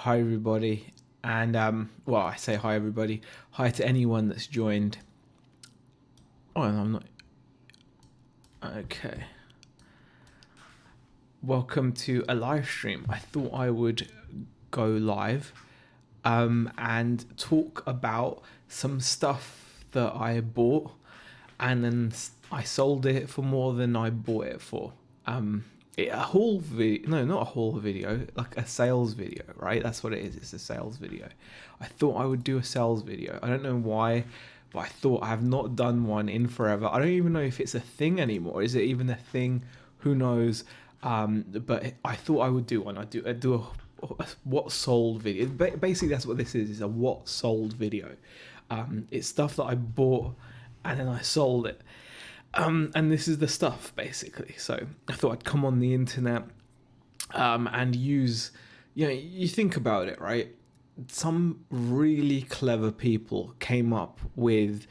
Hi everybody, and well, I say hi everybody. Hi to anyone that's joined. Oh, and I'm not. Okay. Welcome to a live stream. I thought I would go live, and talk about some stuff that I bought, and then I sold it for more than I bought it for. A haul video, no, not a haul video, like a sales video, right? That's what it is. It's a sales video. I thought I would do a sales video. I don't know why, but I thought I have not done one in forever. I don't even know if it's a thing anymore. Is it even a thing? Who knows? But I thought I would do one. I'd do a what sold video. Basically, that's what this is a what sold video. It's stuff that I bought and then I sold it. And this is the stuff, basically. So I thought I'd come on the internet and use, you think about it, right? Some really clever people came up with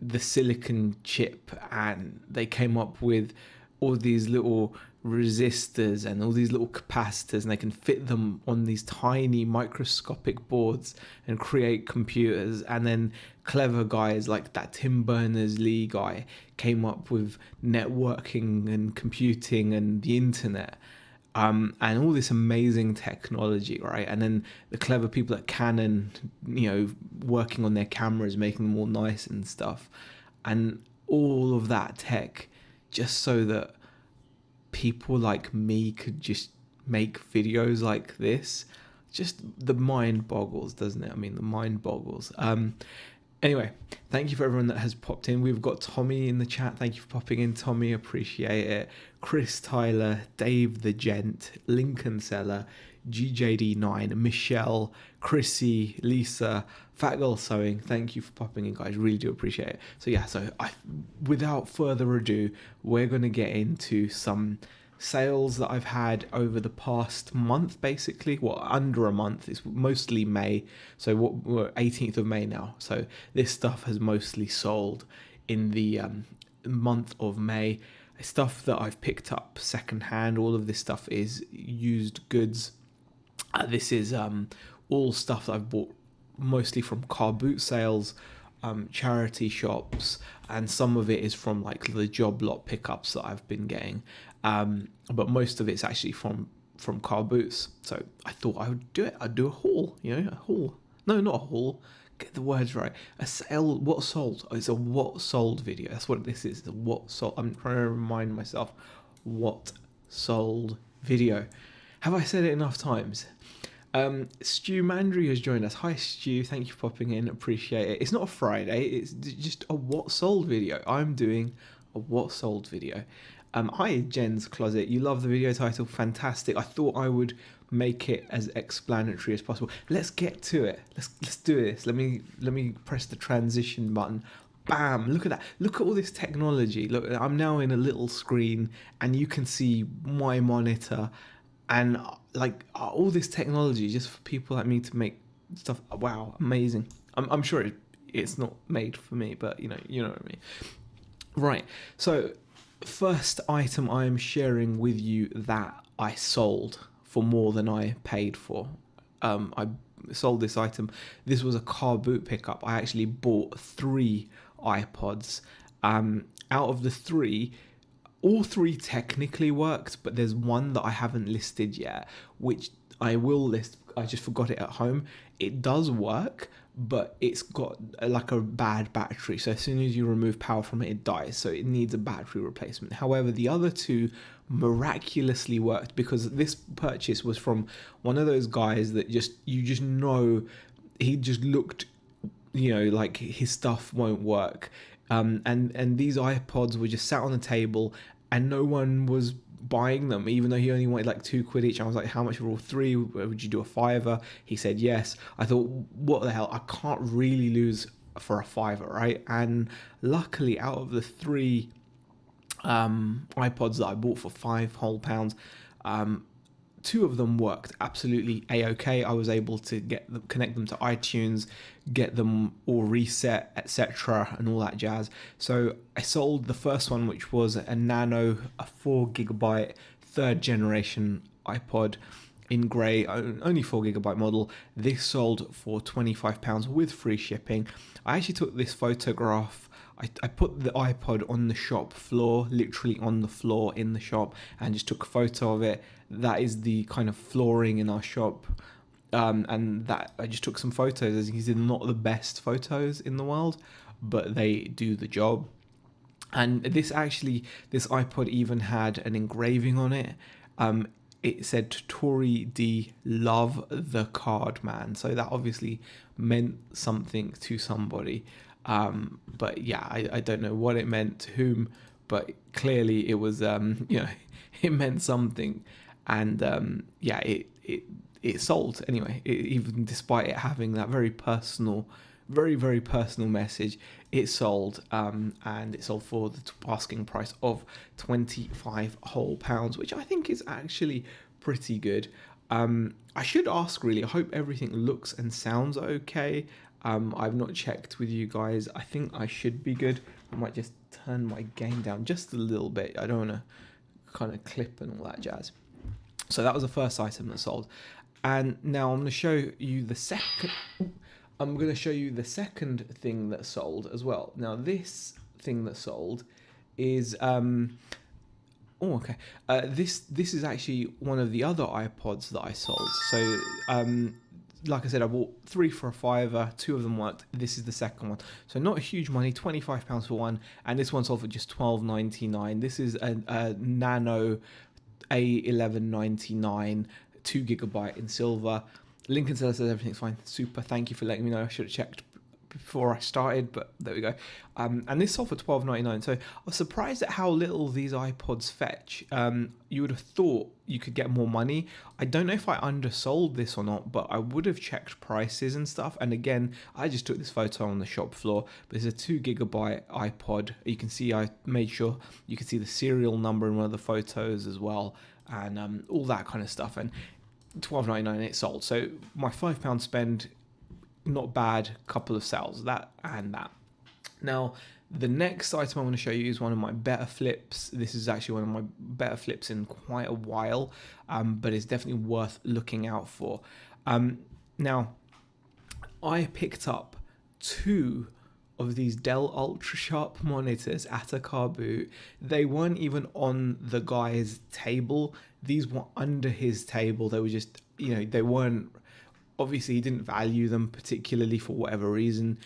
the silicon chip, and they came up with all these little resistors and all these little capacitors, and they can fit them on these tiny microscopic boards and create computers. And then clever guys like that Tim Berners-Lee guy came up with networking and computing and the internet, and all this amazing technology, right? And then the clever people at Canon, working on their cameras, making them all nice and stuff, and all of that tech just so that people like me could just make videos like this. Just the mind boggles, doesn't it? I mean, the mind boggles. Anyway, thank you for everyone that has popped in. We've got Tommy in the chat. Thank you for popping in, Tommy. Appreciate it. Chris Tyler, Dave the Gent, Lincoln Seller, GJD9, Michelle, Chrissy, Lisa, Fat Girl Sewing. Thank you for popping in, guys. Really do appreciate it. So yeah, without further ado, we're going to get into some sales that I've had over the past month, basically. Well, under a month. It's mostly May. So we're 18th of May now. So this stuff has mostly sold in the month of May. Stuff that I've picked up secondhand. All of this stuff is used goods. This is all stuff that I've bought mostly from car boot sales, charity shops, and some of it is from like the job lot pickups that I've been getting. But most of it's actually from car boots. So I thought I would do it. I'd do a haul, a haul. No, not a haul. Get the words right. A sale, what sold. It's a what sold video. That's what this is. It's a what sold. I'm trying to remind myself what sold video. Have I said it enough times? Stu Mandry has joined us. Hi Stu, thank you for popping in, appreciate it. It's not a Friday, it's just a what sold video. I'm doing a what sold video. Hi Jen's Closet, you love the video title, fantastic. I thought I would make it as explanatory as possible. Let's get to it. Let's do this. Let me press the transition button. Bam, look at that. Look at all this technology. Look, I'm now in a little screen and you can see my monitor. And like all this technology just for people like me to make stuff. Wow, amazing. I'm sure it's not made for me, but you know what I mean. Right. So first item I am sharing with you that I sold for more than I paid for. I sold this item. This was a car boot pickup. I actually bought 3 iPods. Out of the 3, all 3 technically worked, but there's one that I haven't listed yet, which I will list. I just forgot it at home. It does work, but it's got like a bad battery. So as soon as you remove power from it, it dies. So it needs a battery replacement. However, the other 2 miraculously worked because this purchase was from one of those guys that you just know, he just looked, like his stuff won't work. And these iPods were just sat on the table and no one was buying them, even though he only wanted like £2 each. I was like, how much for all 3? Would you do a $5? He said yes. I thought, what the hell? I can't really lose for a $5, right? And luckily, out of the 3 iPods that I bought for £5 whole, 2 of them worked absolutely a-okay. I was able to connect them to iTunes, get them all reset, etc., and all that jazz. So I sold the first one, which was a Nano, a 4GB 3rd generation iPod. in grey, only 4GB model. This sold for £25 with free shipping. I actually took this photograph. I put the iPod on the shop floor, literally on the floor in the shop, and just took a photo of it. That is the kind of flooring in our shop. And that I just took some photos. As you can see, they're not the best photos in the world, but they do the job. And this iPod even had an engraving on it. It said Tory D love the card man. So that obviously meant something to somebody. But yeah, I don't know what it meant to whom, but clearly it was, it meant something. And yeah, it sold anyway, even despite it having that very personal, very personal message. It sold, and it sold for the asking price of £25 which I think is actually pretty good. I should ask, really, I hope everything looks and sounds okay. I've not checked with you guys. I think I should be good. I might just turn my gain down just a little bit. I don't want to kind of clip and all that jazz. So that was the first item that sold. And now I'm going to show you the second. I'm going to show you the second thing that sold as well. Now this thing that sold is this is actually one of the other iPods that I sold. So like I said, I bought 3 for a £5. 2 of them worked. This is the second one. So not a huge money, £25 for one, and this one sold for just £12.99. This is a nano A1199, 2GB in silver. Lincoln seller says everything's fine. Super. Thank you for letting me know. I should have checked before I started, but there we go. And this sold for £12.99. So I was surprised at how little these iPods fetch. You would have thought you could get more money. I don't know if I undersold this or not, but I would have checked prices and stuff. And again, I just took this photo on the shop floor, but it's a 2GB iPod. You can see I made sure you could see the serial number in one of the photos as well, and all that kind of stuff. And £12.99 it sold. So my £5 spend, not bad. Couple of sales, that and that. Now the next item I want to show you is one of my better flips. This is actually one of my better flips in quite a while, but it's definitely worth looking out for. Now I picked up 2 of these Dell ultra sharp monitors at a car boot. They weren't even on the guy's table. These were under his table. They were just, they weren't, obviously he didn't value them particularly for whatever reason.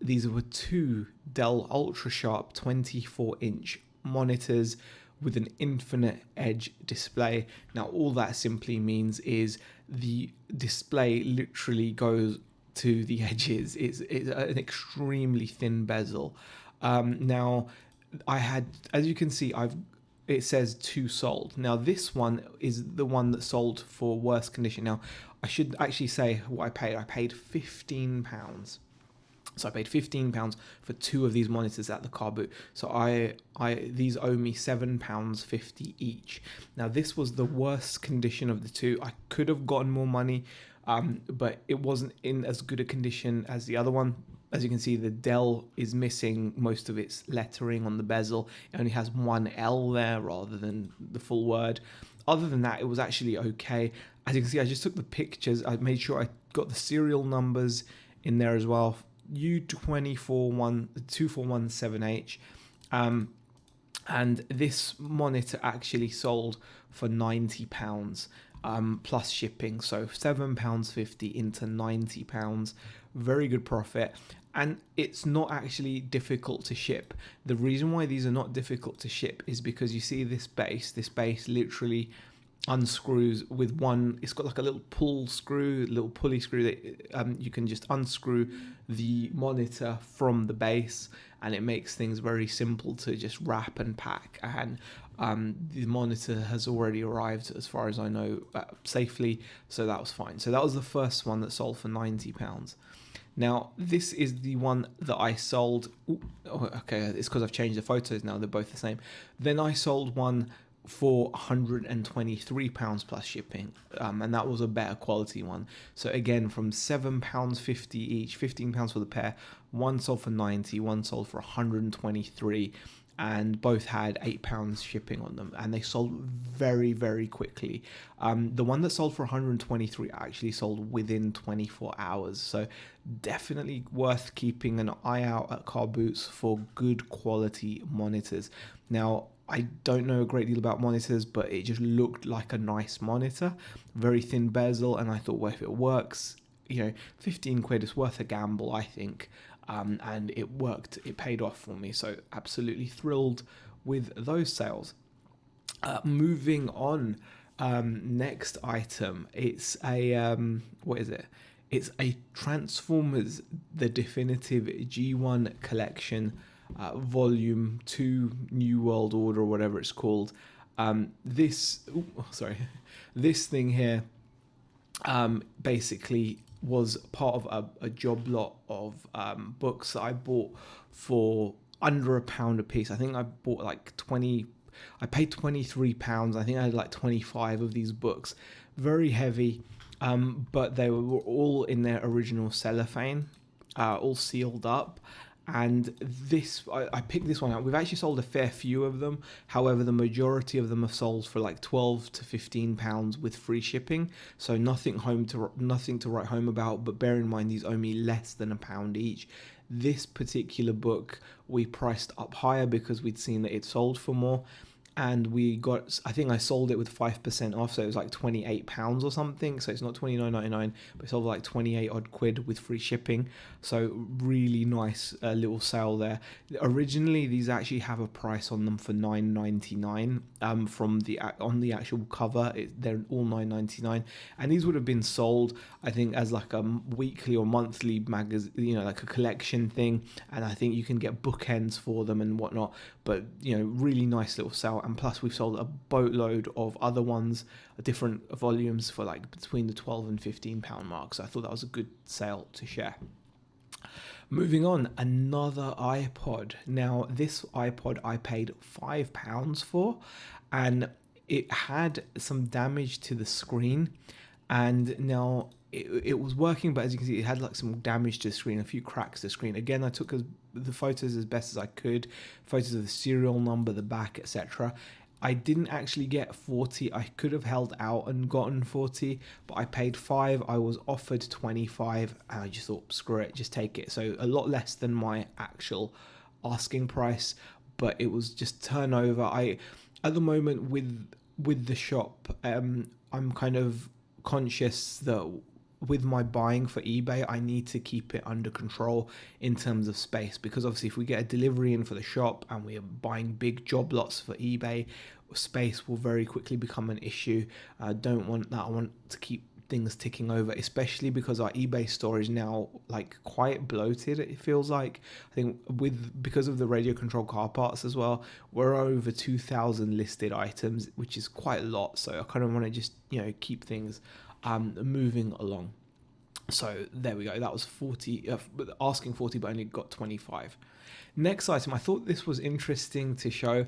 These were 2 Dell ultra sharp 24-inch monitors with an infinite edge display. Now all that simply means is the display literally goes to the edges. It's an extremely thin bezel. Now I had, as you can see, it says 2 sold. Now this one is the one that sold for worse condition. Now I should actually say what I paid. I paid £15. So I paid £15 for 2 of these monitors at the car boot. So these owe me £7.50 each. Now this was the worst condition of the 2. I could have gotten more money, but it wasn't in as good a condition as the other one. As you can see, the Dell is missing most of its lettering on the bezel. It only has one L there rather than the full word. Other than that, it was actually okay. As you can see, I just took the pictures. I made sure I got the serial numbers in there as well. U24127H. And this monitor actually sold for £90 plus shipping. So £7.50 into £90. Very good profit. And it's not actually difficult to ship. The reason why these are not difficult to ship is because you see this base literally unscrews with one. It's got like a little pulley screw that you can just unscrew the monitor from the base, and it makes things very simple to just wrap and pack. And the monitor has already arrived, as far as I know, safely, so that was fine. So that was the first one that sold for £90. Now this is the one that I sold. Okay, it's because I've changed the photos now, they're both the same. Then I sold one for £123 plus shipping, and that was a better quality one. So again, from £7.50 each, £15 for the pair. One sold for 90, one sold for 123, and both had £8 shipping on them, and they sold very, very quickly. The one that sold for 123 actually sold within 24 hours, so definitely worth keeping an eye out at car boots for good quality monitors. Now, I don't know a great deal about monitors, but it just looked like a nice monitor, very thin bezel, and I thought, well, if it works, 15 quid is worth a gamble, I think. And it worked, it paid off for me, so absolutely thrilled with those sales. Moving on, next item, it's a what is it? It's a Transformers The Definitive G1 Collection, Volume 2 New World Order, or whatever it's called. This thing here basically was part of a job lot of books that I bought for under £1 a piece. I think I bought like 20. I paid £23. I think I had like 25 of these books. Very heavy, but they were all in their original cellophane, all sealed up. And I picked this one out. We've actually sold a fair few of them. However, the majority of them have sold for like £12 to £15 with free shipping. So nothing to write home about. But bear in mind, these owe me less than £1 each. This particular book we priced up higher because we'd seen that it sold for more. And I think I sold it with 5% off, so it was like £28 or something. So it's not £29.99, but it sold for like 28 odd quid with free shipping. So really nice little sale there. Originally, these actually have a price on them for £9.99. On the actual cover, they're all £9.99, and these would have been sold, I think, as like a weekly or monthly magazine, like a collection thing. And I think you can get bookends for them and whatnot. But really nice little sale. And plus we've sold a boatload of other ones, different volumes, for like between the £12 and £15 mark. So I thought that was a good sale to share. Moving on, another iPod. Now this iPod I paid £5 for, and it had some damage to the screen, and now it was working, but as you can see, it had like some damage to the screen, a few cracks to the screen. Again, I took the photos as best as I could, photos of the serial number, the back, etc. I didn't actually get 40. I could have held out and gotten 40, but I paid 5. I was offered 25, and I just thought, screw it, just take it. So a lot less than my actual asking price, but it was just turnover. At the moment with the shop, I'm kind of conscious that with my buying for eBay, I need to keep it under control in terms of space, because obviously if we get a delivery in for the shop and we are buying big job lots for eBay, space will very quickly become an issue. I don't want that. I want to keep things ticking over, especially because our eBay store is now like quite bloated. It feels like, I think because of the radio control car parts as well, we're over 2,000 listed items, which is quite a lot. So I kind of want to just keep things moving along. So there we go. That was 40, asking 40, but only got 25. Next item, I thought this was interesting to show.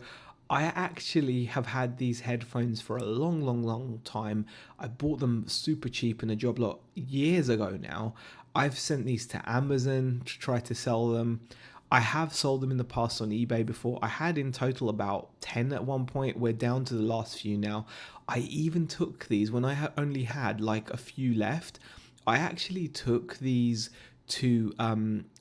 I actually have had these headphones for a long time. I bought them super cheap in a job lot years ago now. I've sent these to Amazon to try to sell them. I have sold them in the past on eBay before. I had in total about 10 at one point. We're down to the last few now. I even took these when I only had like a few left. I actually took these to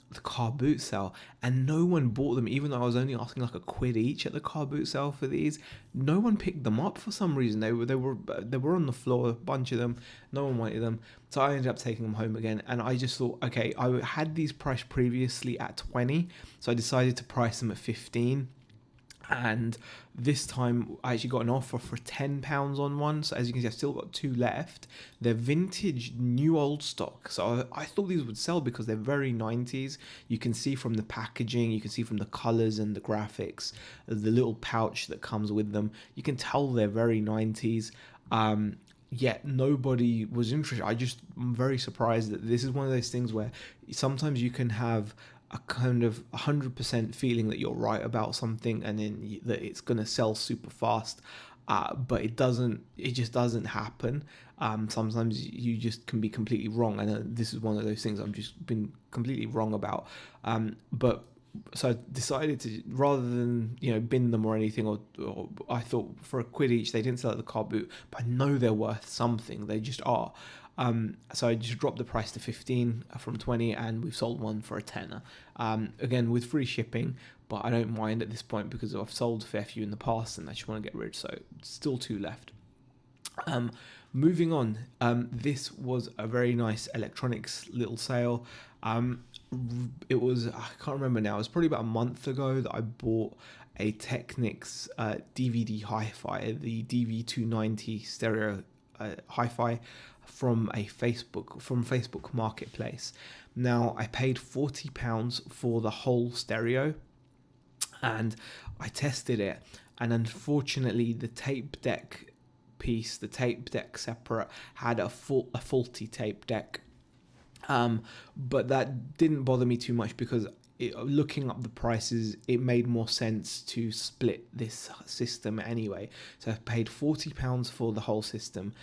the car boot sale, and no one bought them, even though I was only asking like £1 each at the car boot sale for these. No one picked them up for some reason. They were on the floor, a bunch of them. No one wanted them, so I ended up taking them home again. And I just thought, okay, I had these priced previously at 20, so I decided to price them at 15. And this time I actually got an offer for £10 on one. So as you can see, I've still got 2 left. They're vintage, new old stock. So I thought these would sell because they're very 90s. You can see from the packaging, you can see from the colors and the graphics, the little pouch that comes with them. You can tell they're very 90s. Yet nobody was interested. I'm very surprised that this is one of those things where sometimes you can have a kind of 100% feeling that you're right about something, and then that it's going to sell super fast, but it just doesn't happen. Sometimes you just can be completely wrong, and this is one of those things I've just been completely wrong about. But so I decided to, rather than bin them or anything, or I thought for £1 each, they didn't sell at the car boot, but I know they're worth something. They just are. So I just dropped the price to 15 from 20, and we've sold one for a tenner. Again, with free shipping, but I don't mind at this point because I've sold a fair few in the past and I just want to get rid. So still 2 left. Moving on, this was a very nice electronics little sale. It was, I can't remember now, it was probably about a month ago that I bought a Technics DVD hi-fi, the DV290 stereo hi-fi from Facebook Marketplace. Now I paid £40 for the whole stereo, and I tested it, and unfortunately the tape deck piece, the tape deck separate, had a faulty tape deck. But that didn't bother me too much because looking up the prices, it made more sense to split this system anyway. So I paid £40 for the whole system.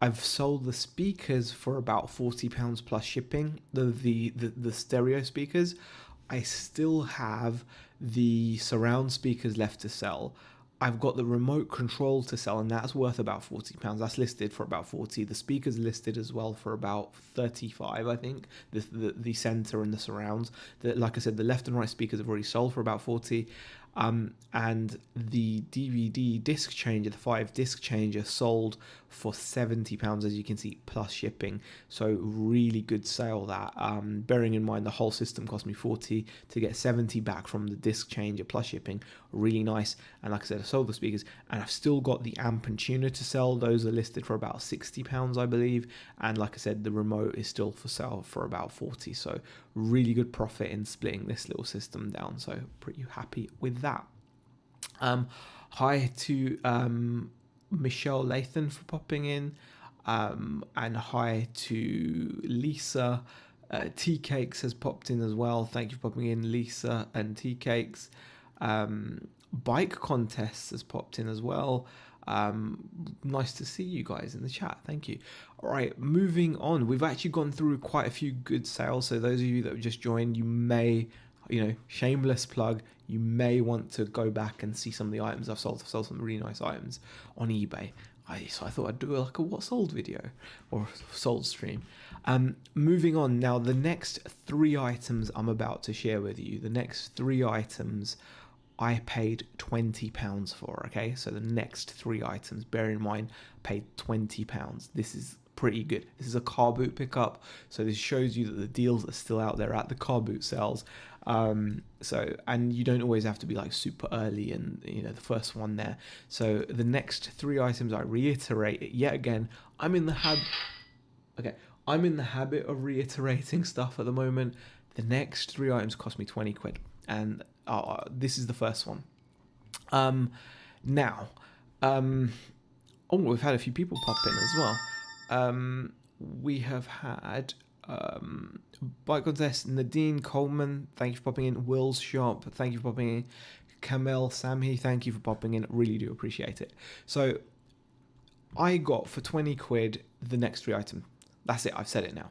I've sold the speakers for about £40 plus shipping, the stereo speakers. I still have the surround speakers left to sell. I've got the remote control to sell, and that's worth about £40. That's listed for about 40. The speakers listed as well for about 35, I think. The center and the surrounds. Like I said, the left and right speakers have already sold for about 40. And the DVD disc changer, the 5 disc changer, sold for £70, as you can see, plus shipping. So really good sale that. Bearing in mind the whole system cost me 40, to get 70 back from the disc changer plus shipping, really nice. And like I said, I sold the speakers, and I've still got the amp and tuner to sell. Those are listed for about £60, I believe. And like I said, the remote is still for sale for about 40. So really good profit in splitting this little system down. So pretty happy with that. Hi to Michelle Lathan for popping in, and hi to Lisa. Tea Cakes has popped in as well. Thank you for popping in, Lisa and Tea Cakes. Bike Contests has popped in as well. Nice to see you guys in the chat. Thank you. All right, moving on. We've actually gone through quite a few good sales. So those of you that have just joined, you may, shameless plug, you may want to go back and see some of the items I've sold. I've sold some really nice items on eBay. So I thought I'd do like a what sold video or sold stream. Moving on now, the next 3 items I'm about to share with you. The next 3 items I paid £20 for. Okay, so the next 3 items, bear in mind, paid £20. This is pretty good. This is a car boot pickup, so this shows you that the deals are still out there at the car boot sales. And you don't always have to be like super early and the first one there. So the next 3 items, I reiterate it yet again. I'm in the habit of reiterating stuff at the moment. The next 3 items cost me £20, and this is the first one. We've had a few people pop in as well. We have had Bike Contest, Nadine Coleman, thank you for popping in. Will's Shop, thank you for popping in. Kamel Samhi, thank you for popping in. Really do appreciate it. So I got for £20 the next 3 items. That's it, I've said it now.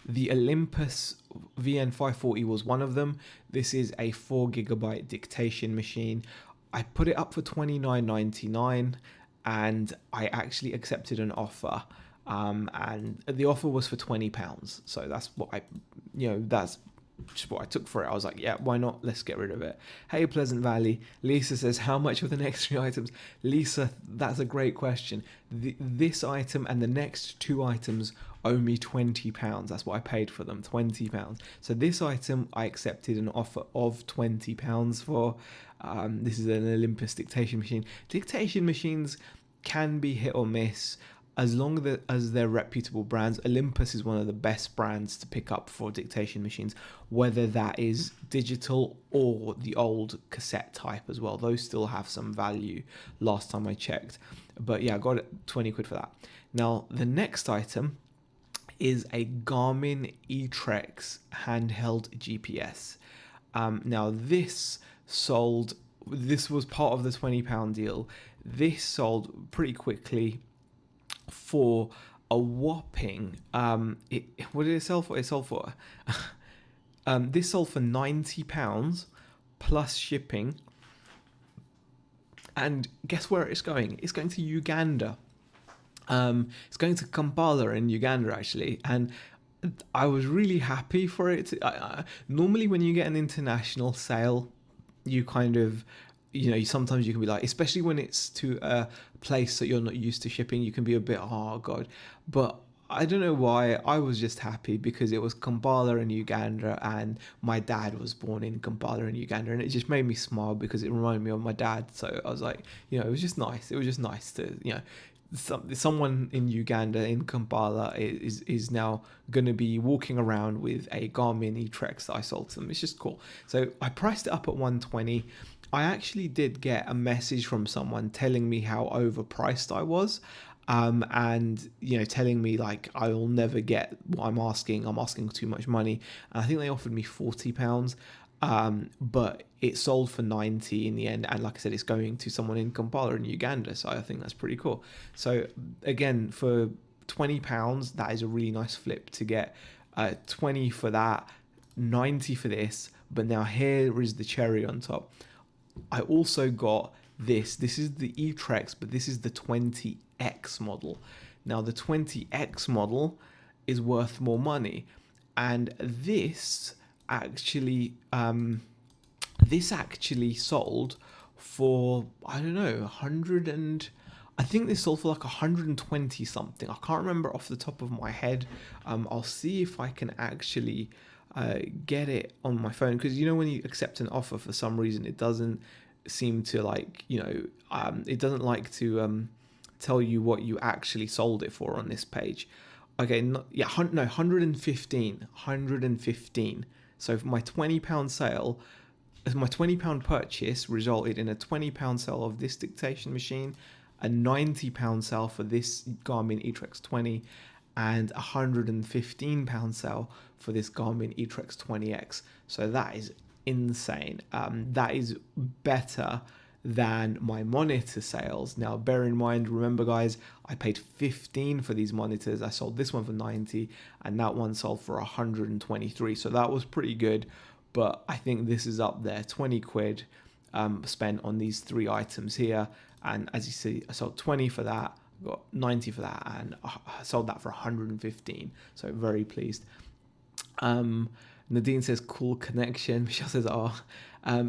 The Olympus VN540 was one of them. This is a 4GB dictation machine. I put it up for $29.99, and I actually accepted an offer. And the offer was for £20. So that's what that's just what I took for it. I was like, yeah, why not? Let's get rid of it. Hey, Pleasant Valley. Lisa says, how much for the next 3 items? Lisa, that's a great question. This item and the next 2 items owe me £20. That's what I paid for them, £20. So this item I accepted an offer of £20 for. This is an Olympus dictation machine. Dictation machines can be hit or miss. As long as they're reputable brands, Olympus is one of the best brands to pick up for dictation machines, whether that is digital or the old cassette type as well. Those still have some value last time I checked. But yeah, I got £20 for that. Now, the next item is a Garmin eTrex handheld GPS. Now, this was part of the £20 deal. This sold pretty quickly for a whopping what did it sell for? It sold for This sold for £90 plus shipping. And guess where it's going? It's going to Uganda. It's going to Kampala in Uganda, actually. And I was really happy for it. Normally, when you get an international sale, you kind of, sometimes you can be like, especially when it's to a place that you're not used to shipping, you can be a bit, oh God. But I don't know why, I was just happy because it was Kampala in Uganda, and my dad was born in Kampala in Uganda, and it just made me smile because it reminded me of my dad. So I was like, it was just nice. It was just nice to, someone in Uganda in Kampala is now going to be walking around with a Garmin eTrex that I sold to them. It's just cool. So I priced it up at 120. I actually did get a message from someone telling me how overpriced I was. And telling me like I will never get what I'm asking too much money, and I think they offered me £40, but it sold for 90 in the end, and like I said, it's going to someone in Kampala in Uganda, so I think that's pretty cool. So again, for £20, that is a really nice flip to get 20 for that, 90 for this. But now here is the cherry on top. I also got this is the eTrex, but this is the 20X model. Now the 20X model is worth more money, and this actually sold for, I don't know, 100, and I think this sold for like 120 something. I can't remember off the top of my head. I'll see if I can actually get it on my phone, because when you accept an offer, for some reason it doesn't seem to like, it doesn't like to tell you what you actually sold it for on this page. Okay, 115. So for my £20 sale, my £20 purchase resulted in a £20 sale of this dictation machine, a £90 sale for this Garmin eTrex 20, and a £115 sale for this Garmin eTrex 20X. So that is insane. That is better than my monitor sales. Now bear in mind, remember guys, I paid 15 for these monitors. I sold this one for 90, and that one sold for 123. So that was pretty good, but I think this is up there. 20 quid spent on these three items here, and as you see, I sold 20 for that, got 90 for that, and I sold that for 115. So very pleased. Nadine says cool connection. Michelle says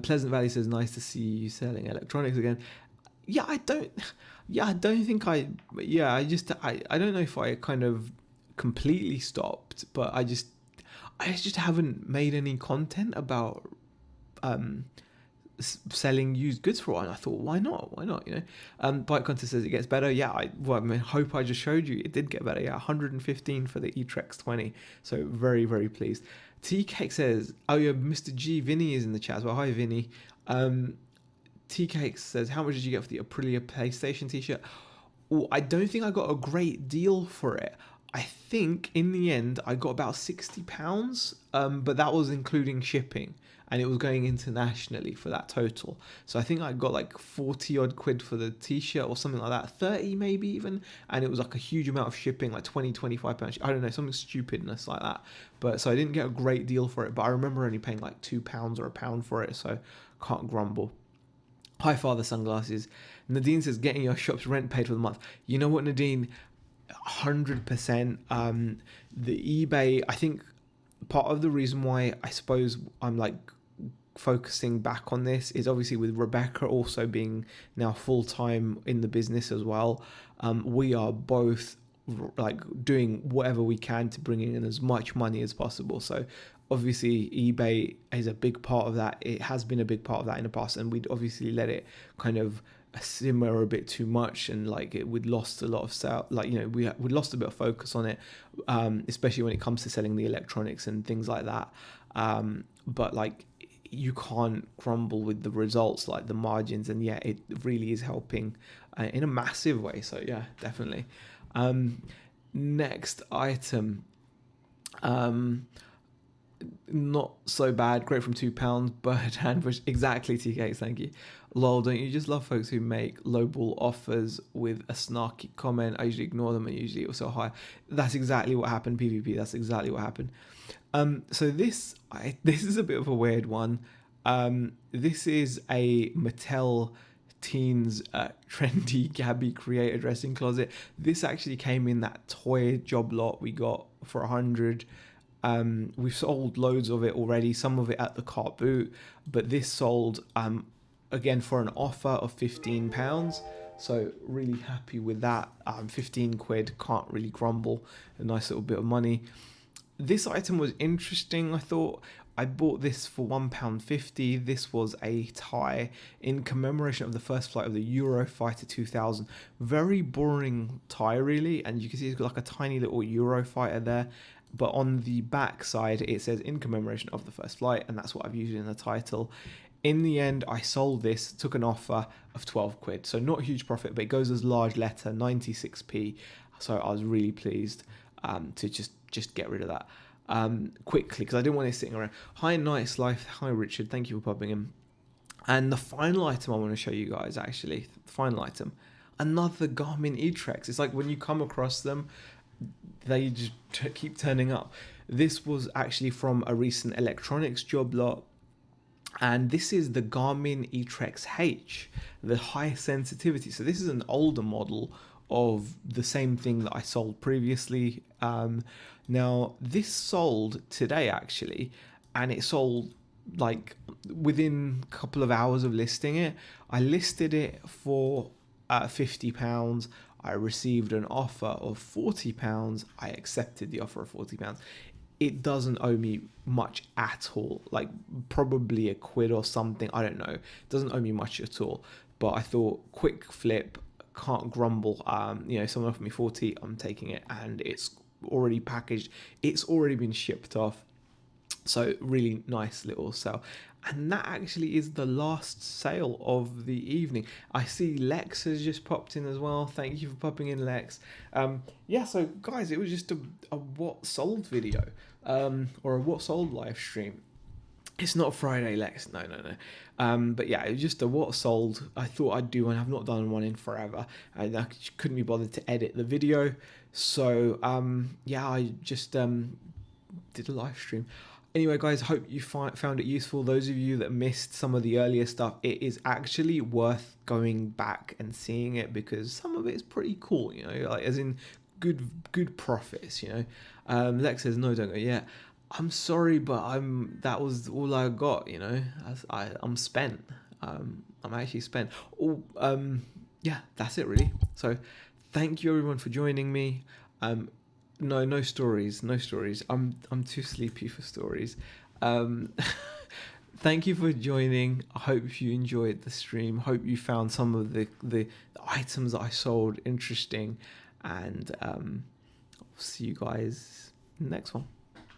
Pleasant Valley says nice to see you selling electronics again. I don't think I don't know if I kind of completely stopped, but I just haven't made any content about selling used goods for a while. I thought, why not? Bike Contest says it gets better. I hope I just showed you it did get better. 115 for the eTrex 20. So very, very pleased. T-Cake says, oh yeah, Mr. G, Vinny is in the chat as well. Hi, Vinny. T-Cake says, how much did you get for the Aprilia PlayStation t-shirt? Oh, I don't think I got a great deal for it. I think in the end I got about £60, but that was including shipping, and it was going internationally for that total. So I think I got like 40 odd quid for the t-shirt or something like that, 30 maybe even, and it was like a huge amount of shipping, like 25 pounds. I don't know, something stupidness like that. But so I didn't get a great deal for it, but I remember only paying like £2 or £1 for it, so can't grumble. Hi Father Sunglasses. Nadine says, getting your shop's rent paid for the month. You know what, Nadine? 100%. The eBay, I think part of the reason why I suppose I'm like focusing back on this is obviously with Rebecca also being now full-time in the business as well. We are both like doing whatever we can to bring in as much money as possible. So obviously eBay is a big part of that. It has been a big part of that in the past, and we'd obviously let it kind of simmer a bit too much, and like we'd lost a lot of sale, we lost a bit of focus on it, especially when it comes to selling the electronics and things like that. But like you can't grumble with the results, like the margins, and it really is helping in a massive way. So yeah, definitely. Next item, not so bad, great from £2, but handbush, exactly, TK, thank you. Lol, don't you just love folks who make lowball offers with a snarky comment? I usually ignore them, and usually it was so high. That's exactly what happened, PvP, that's exactly what happened. So this is a bit of a weird one. This is a Mattel Teens trendy Gabby creator dressing closet. This actually came in that toy job lot we got for 100. We've sold loads of it already, some of it at the cart boot, but this sold again for an offer of £15. So really happy with that. 15 quid, can't really grumble. A nice little bit of money. This item was interesting. I thought I bought this for £1.50. This was a tie in commemoration of the first flight of the Eurofighter 2000. Very boring tie, really, and you can see it's got like a tiny little Eurofighter there. But on the back side, it says in commemoration of the first flight, and that's what I've used in the title. In the end, I sold this, took an offer of 12 quid. So not a huge profit, but it goes as large letter, 96p. So I was really pleased to just get rid of that quickly, because I didn't want it sitting around. Hi, Nice Life. Hi, Richard. Thank you for popping in. And the final item I want to show you guys, actually, the final item, another Garmin eTrex. It's like when you come across them, they just keep turning up. This was actually from a recent electronics job lot. And this is the Garmin eTrex H, the high sensitivity. So this is an older model of the same thing that I sold previously. Now this sold today actually, and it sold like within a couple of hours of listing it. I listed it for £50. I received an offer of £40. I accepted the offer of £40. It doesn't owe me much at all, like probably a quid or something, I don't know. It doesn't owe me much at all, but I thought quick flip, can't grumble. Someone offered me 40, I'm taking it, and it's already packaged, it's already been shipped off. So really nice little sale. And that actually is the last sale of the evening. I see Lex has just popped in as well. Thank you for popping in, Lex. So guys, it was just a what sold video, or a what sold live stream. It's not Friday, Lex. No. But yeah, it was just a what sold. I thought I'd do one. I've not done one in forever, and I couldn't be bothered to edit the video. So I just did a live stream. Anyway, guys, hope you found it useful. Those of you that missed some of the earlier stuff, it is actually worth going back and seeing it, because some of it is pretty cool, like as in good profits, Lex says, no, don't go yet. I'm sorry, but that was all I got, I'm spent. I'm actually spent. That's it really. So thank you everyone for joining me. No stories. I'm too sleepy for stories. Thank you for joining. I hope you enjoyed the stream. Hope you found some of the items that I sold interesting, and I'll see you guys in the next one.